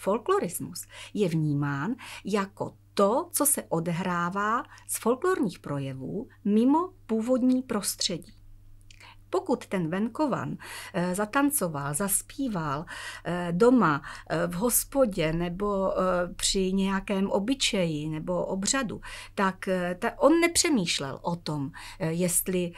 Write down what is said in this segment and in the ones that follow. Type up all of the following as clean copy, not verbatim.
folklorismus je vnímán jako to, co se odehrává z folklorních projevů mimo původní prostředí. Pokud ten venkovan zatancoval, zaspíval doma, v hospodě nebo při nějakém obyčeji nebo obřadu, tak on nepřemýšlel o tom, jestli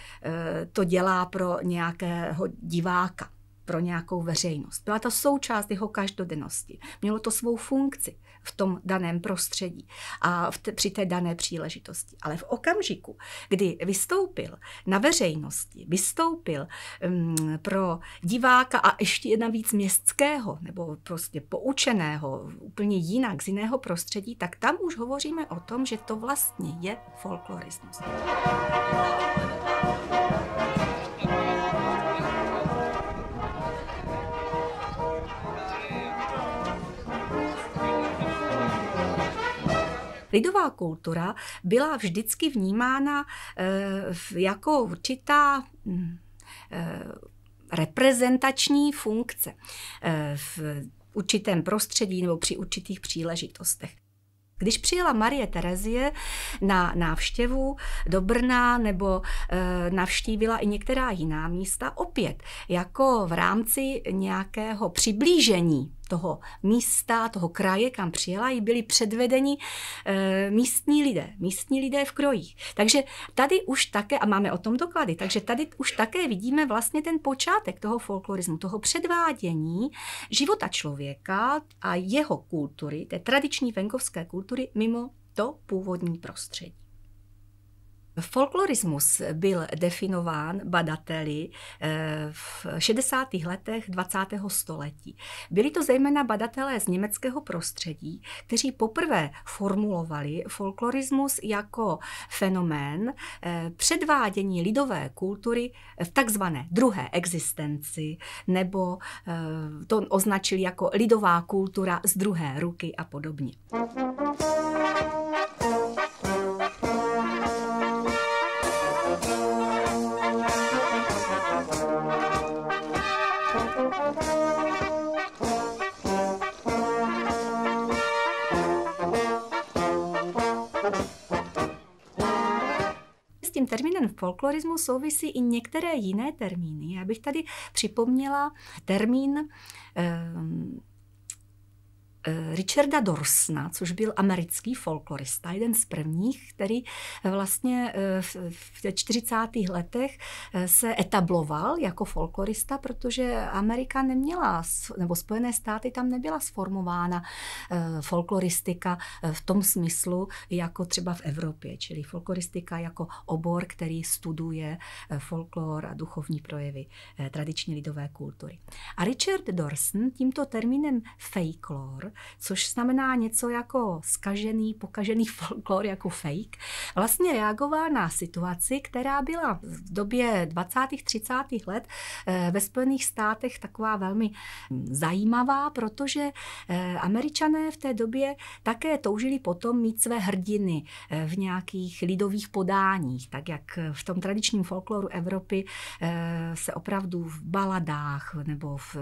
to dělá pro nějakého diváka, pro nějakou veřejnost. Byla to součást jeho každodennosti. Mělo to svou funkci v tom daném prostředí a při té dané příležitosti. Ale v okamžiku, kdy vystoupil na veřejnosti, vystoupil pro diváka a ještě navíc městského nebo prostě poučeného úplně jinak z jiného prostředí, tak tam už hovoříme o tom, že to vlastně je folklorismus. Lidová kultura byla vždycky vnímána jako určitá reprezentační funkce v určitém prostředí nebo při určitých příležitostech. Když přijela Marie Terezie na návštěvu do Brna nebo navštívila i některá jiná místa, opět jako v rámci nějakého přiblížení toho místa, toho kraje, kam přijela, jí byli předvedeni místní lidé v krojích. Takže tady už také, a máme o tom doklady, takže tady už také vidíme vlastně ten počátek toho folklorismu, toho předvádění života člověka a jeho kultury, té tradiční venkovské kultury mimo to původní prostředí. Folklorismus byl definován badateli v 60. letech 20. století. Byli to zejména badatelé z německého prostředí, kteří poprvé formulovali folklorismus jako fenomén předvádění lidové kultury v takzvané druhé existenci, nebo to označili jako lidová kultura z druhé ruky a podobně. S tím termínem folklorismu souvisí i některé jiné termíny. Já bych tady připomněla termín Richarda Dorsona, což byl americký folklorista, jeden z prvních, který vlastně v 40. letech se etabloval jako folklorista, protože Amerika neměla, nebo Spojené státy tam nebyla sformována folkloristika v tom smyslu, jako třeba v Evropě, čili folkloristika jako obor, který studuje folklor a duchovní projevy tradiční lidové kultury. A Richard Dorson tímto termínem folklor, což znamená něco jako zkažený, pokažený folklor, jako fake, vlastně reagoval na situaci, která byla v době 20. 30. let ve Spojených státech taková velmi zajímavá, protože Američané v té době také toužili potom mít své hrdiny v nějakých lidových podáních, tak jak v tom tradičním folkloru Evropy se opravdu v baladách nebo v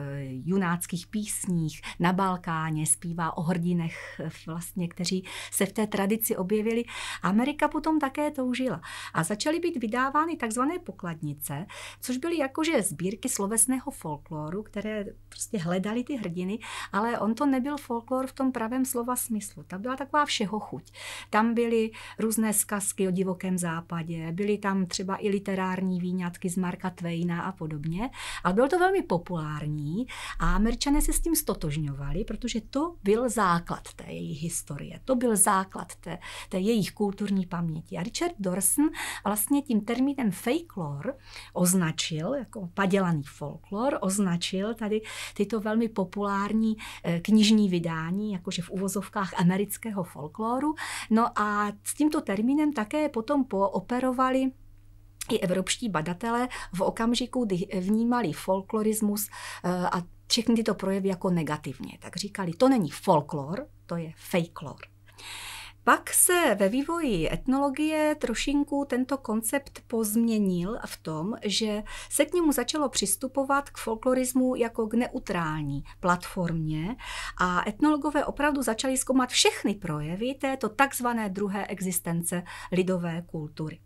junáckých písních na Balkáně zpívá o hrdinech, vlastně, kteří se v té tradici objevili. Amerika potom také toužila. A začaly být vydávány takzvané pokladnice, což byly jakože sbírky slovesného folkloru, které prostě hledaly ty hrdiny, ale on to nebyl folklor v tom pravém slova smyslu. Ta byla taková všehochuť. Tam byly různé zkazky o divokém západě, byly tam třeba i literární výňatky z Marka Twaina a podobně, ale bylo to velmi populární a Američané se s tím stotožňovali, protože to byl základ té jejich historie, to byl základ té jejich kulturní paměti. A Richard Dorson vlastně tím termínem folklor označil, jako padělaný folklor, označil tady tyto velmi populární knižní vydání, jakože v uvozovkách amerického folkloru. No a s tímto termínem také potom pooperovali i evropští badatelé v okamžiku, kdy vnímali folklorismus a všechny tyto projevy jako negativně. Tak říkali, to není folklor, to je folklor. Pak se ve vývoji etnologie trošinku tento koncept pozměnil v tom, že se k němu začalo přistupovat k folklorismu jako k neutrální platformě a etnologové opravdu začali zkoumat všechny projevy této takzvané druhé existence lidové kultury.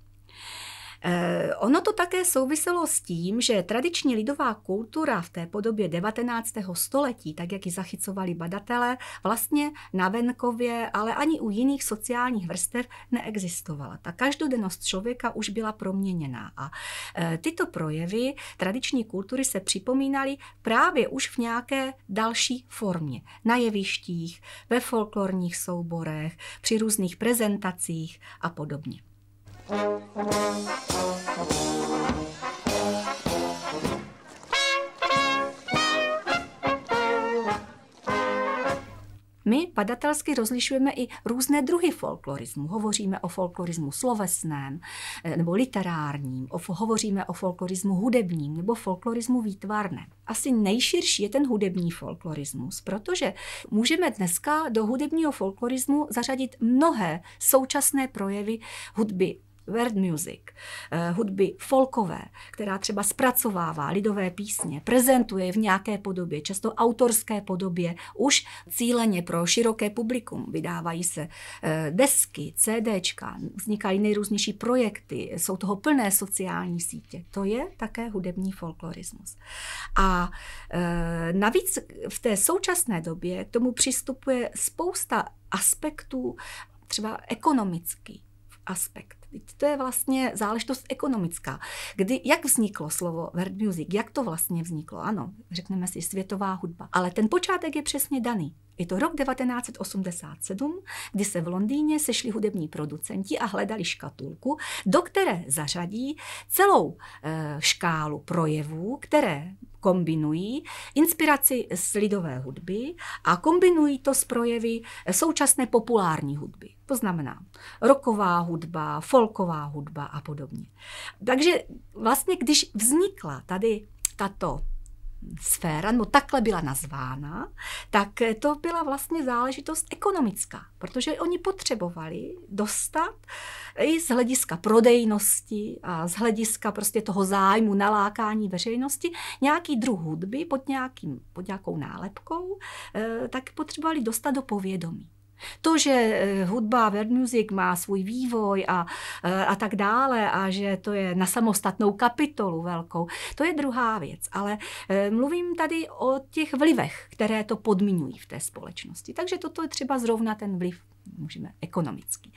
Ono to také souviselo s tím, že tradiční lidová kultura v té podobě 19. století, tak jak ji zachycovali badatelé, vlastně na venkově, ale ani u jiných sociálních vrstev neexistovala. Ta každodennost člověka už byla proměněná a tyto projevy tradiční kultury se připomínaly právě už v nějaké další formě. Na jevištích, ve folklorních souborech, při různých prezentacích a podobně. My badatelsky rozlišujeme i různé druhy folklorismu. Hovoříme o folklorismu slovesném nebo literárním, hovoříme o folklorismu hudebním nebo folklorismu výtvarném. Asi nejširší je ten hudební folklorismus, protože můžeme dneska do hudebního folklorismu zařadit mnohé současné projevy hudby world music, hudby folkové, která třeba zpracovává lidové písně, prezentuje v nějaké podobě, často autorské podobě, už cíleně pro široké publikum. Vydávají se desky, CDčka, vznikají nejrůznější projekty, jsou toho plné sociální sítě. To je také hudební folklorismus. A navíc v té současné době k tomu přistupuje spousta aspektů, třeba ekonomický aspekt. To je vlastně záležitost ekonomická. Jak vzniklo slovo world music? Jak to vlastně vzniklo? Ano, řekneme si světová hudba. Ale ten počátek je přesně daný. Je to rok 1987, kdy se v Londýně sešli hudební producenti a hledali škatulku, do které zařadí celou škálu projevů, které kombinují inspiraci z lidové hudby a kombinují to s projevy současné populární hudby. To znamená rocková hudba, folková hudba a podobně. Takže vlastně, když vznikla tady tato sféra, nebo takhle byla nazvána, tak to byla vlastně záležitost ekonomická, protože oni potřebovali dostat i z hlediska prodejnosti a z hlediska prostě toho zájmu, nalákání veřejnosti nějaký druh hudby pod nějakou nálepkou, tak potřebovali dostat do povědomí. To, že hudba world music má svůj vývoj a tak dále a že to je na samostatnou kapitolu velkou, to je druhá věc. Ale mluvím tady o těch vlivech, které to podmiňují v té společnosti. Takže toto je třeba zrovna ten vliv, můžeme ekonomický.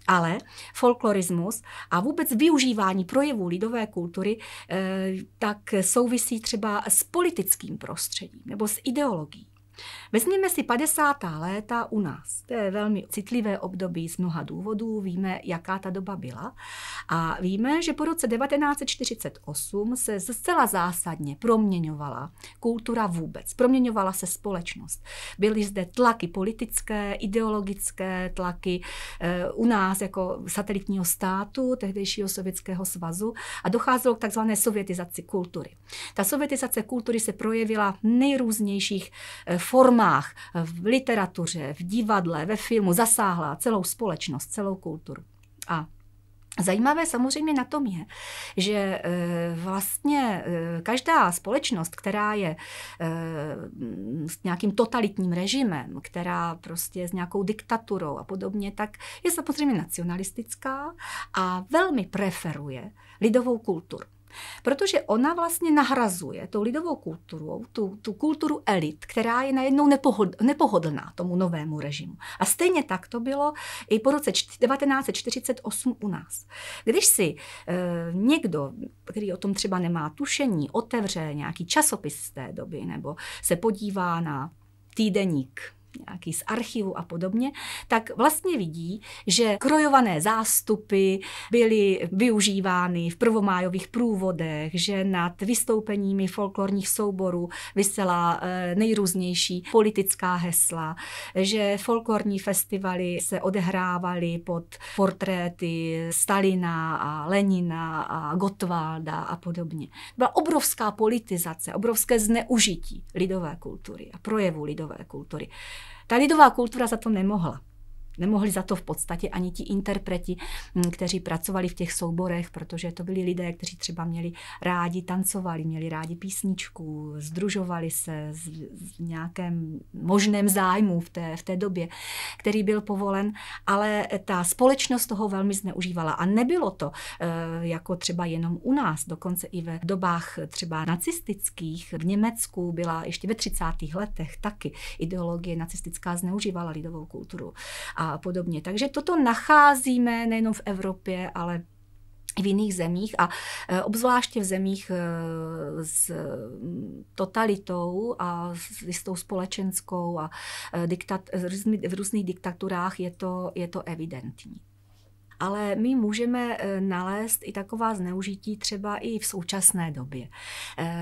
Ale folklorismus a vůbec využívání projevů lidové kultury tak souvisí třeba s politickým prostředím nebo s ideologií. Vezměme si 50. léta u nás. To je velmi citlivé období z mnoha důvodů. Víme, jaká ta doba byla. A víme, že po roce 1948 se zcela zásadně proměňovala kultura vůbec. Proměňovala se společnost. Byly zde tlaky politické, ideologické tlaky u nás jako satelitního státu, tehdejšího Sovětského svazu a docházelo k takzvané sovětizaci kultury. Ta sovětizace kultury se projevila v nejrůznějších formách, v literatuře, v divadle, ve filmu, zasáhla celou společnost, celou kulturu. A zajímavé samozřejmě na tom je, že vlastně každá společnost, která je s nějakým totalitním režimem, která prostě s nějakou diktaturou a podobně, tak je samozřejmě nacionalistická a velmi preferuje lidovou kulturu. Protože ona vlastně nahrazuje tou lidovou kulturou, tu kulturu elit, která je najednou nepohodlná tomu novému režimu. A stejně tak to bylo i po roce 1948 u nás. Když si někdo, který o tom třeba nemá tušení, otevře nějaký časopis z té doby nebo se podívá na týdeník nějaký z archivu a podobně, tak vlastně vidí, že krojované zástupy byly využívány v prvomájových průvodech, že nad vystoupeními folklorních souborů visela nejrůznější politická hesla, že folklorní festivaly se odehrávaly pod portréty Stalina a Lenina a Gottwalda a podobně. Byla obrovská politizace, obrovské zneužití lidové kultury a projevu lidové kultury. Ta lidová kultura za to nemohla. Nemohli za to v podstatě ani ti interpreti, kteří pracovali v těch souborech, protože to byli lidé, kteří třeba měli rádi tancovali, měli rádi písničku, sdružovali se v nějakém možném zájmu v té době, který byl povolen, ale ta společnost toho velmi zneužívala. A nebylo to jako třeba jenom u nás, dokonce i ve dobách třeba nacistických. V Německu byla ještě ve 30. letech taky ideologie nacistická zneužívala lidovou kulturu a podobně. Takže toto nacházíme nejenom v Evropě, ale v jiných zemích a obzvláště v zemích s totalitou a s jistou společenskou a v různých diktaturách je to evidentní. Ale my můžeme nalézt i taková zneužití třeba i v současné době.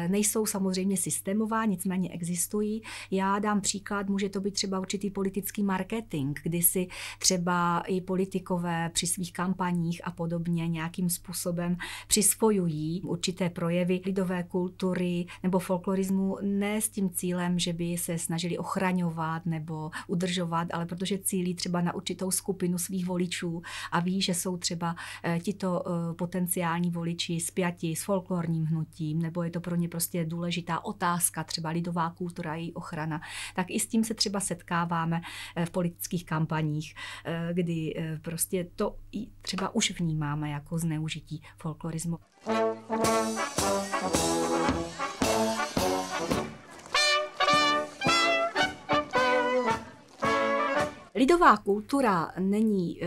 Nejsou samozřejmě systémová, nicméně existují. Já dám příklad, může to být třeba určitý politický marketing, kdy si třeba i politikové při svých kampaních a podobně nějakým způsobem přisvojují určité projevy lidové kultury nebo folklorismu ne s tím cílem, že by se snažili ochraňovat nebo udržovat, ale protože cílí třeba na určitou skupinu svých voličů a ví, že jsou třeba tito potenciální voliči spjati s folklorním hnutím, nebo je to pro ně prostě důležitá otázka, třeba lidová kultura a její ochrana, tak i s tím se třeba setkáváme v politických kampaních, kdy prostě to třeba už vnímáme jako zneužití folklorismu. Lidová kultura není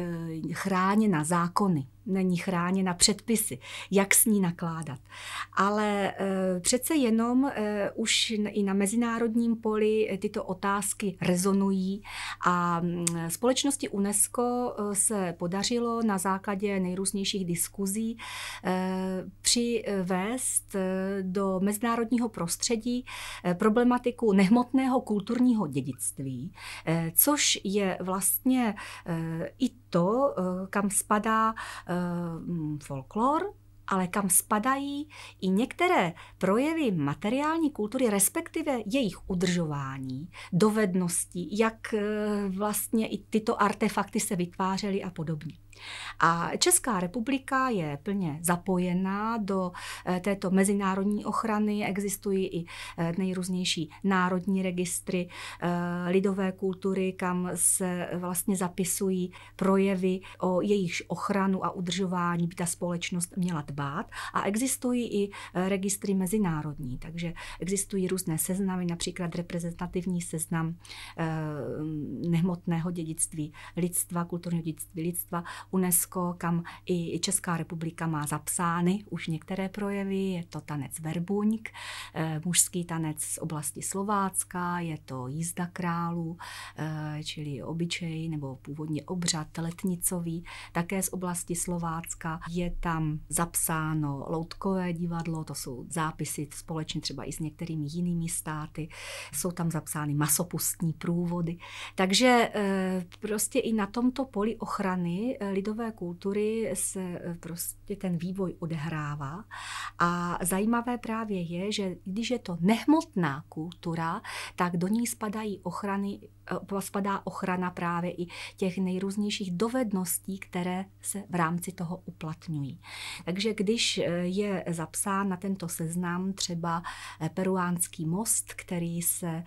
chráněna zákony, není chráněna předpisy, jak s ní nakládat. Ale přece jenom už i na mezinárodním poli tyto otázky rezonují a společnosti UNESCO se podařilo na základě nejrůznějších diskuzí přivést do mezinárodního prostředí problematiku nehmotného kulturního dědictví, což je vlastně i to, kam spadá folklor, ale kam spadají i některé projevy materiální kultury, respektive jejich udržování, dovedností, jak vlastně i tyto artefakty se vytvářely a podobně. A Česká republika je plně zapojená do této mezinárodní ochrany. Existují i nejrůznější národní registry lidové kultury, kam se vlastně zapisují projevy, o jejichž ochranu a udržování by ta společnost měla dbát. A existují i registry mezinárodní, takže existují různé seznamy, například reprezentativní seznam nehmotného dědictví lidstva, kulturního dědictví lidstva, UNESCO, kam i Česká republika má zapsány už některé projevy. Je to tanec verbuňk, mužský tanec z oblasti Slovácka, je to jízda králů, čili obyčej nebo původně obřad letnicový, také z oblasti Slovácka. Je tam zapsáno loutkové divadlo, to jsou zápisy společně třeba i s některými jinými státy. Jsou tam zapsány masopustní průvody. Takže prostě i na tomto poli ochrany lidové kultury se prostě ten vývoj odehrává. A zajímavé právě je, že když je to nehmotná kultura, tak do ní spadá ochrana právě i těch nejrůznějších dovedností, které se v rámci toho uplatňují. Takže když je zapsán na tento seznam třeba peruánský most, který se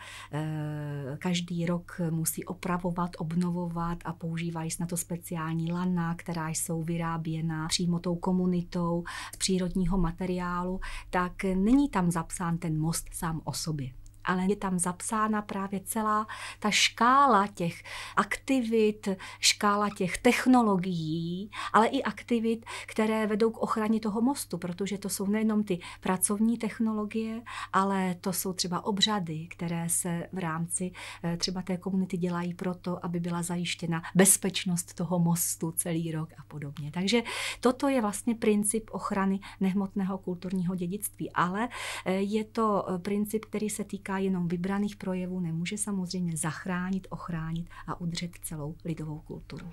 každý rok musí opravovat, obnovovat a používají se na to speciální lana, která jsou vyráběna přímo tou komunitou z přírodního materiálu, tak není tam zapsán ten most sám o sobě. Ale je tam zapsána právě celá ta škála těch aktivit, škála těch technologií, ale i aktivit, které vedou k ochraně toho mostu, protože to jsou nejenom ty pracovní technologie, ale to jsou třeba obřady, které se v rámci třeba té komunity dělají proto, aby byla zajištěna bezpečnost toho mostu celý rok a podobně. Takže toto je vlastně princip ochrany nehmotného kulturního dědictví, ale je to princip, který se týká jenom vybraných projevů, nemůže samozřejmě zachránit, ochránit a udržet celou lidovou kulturu.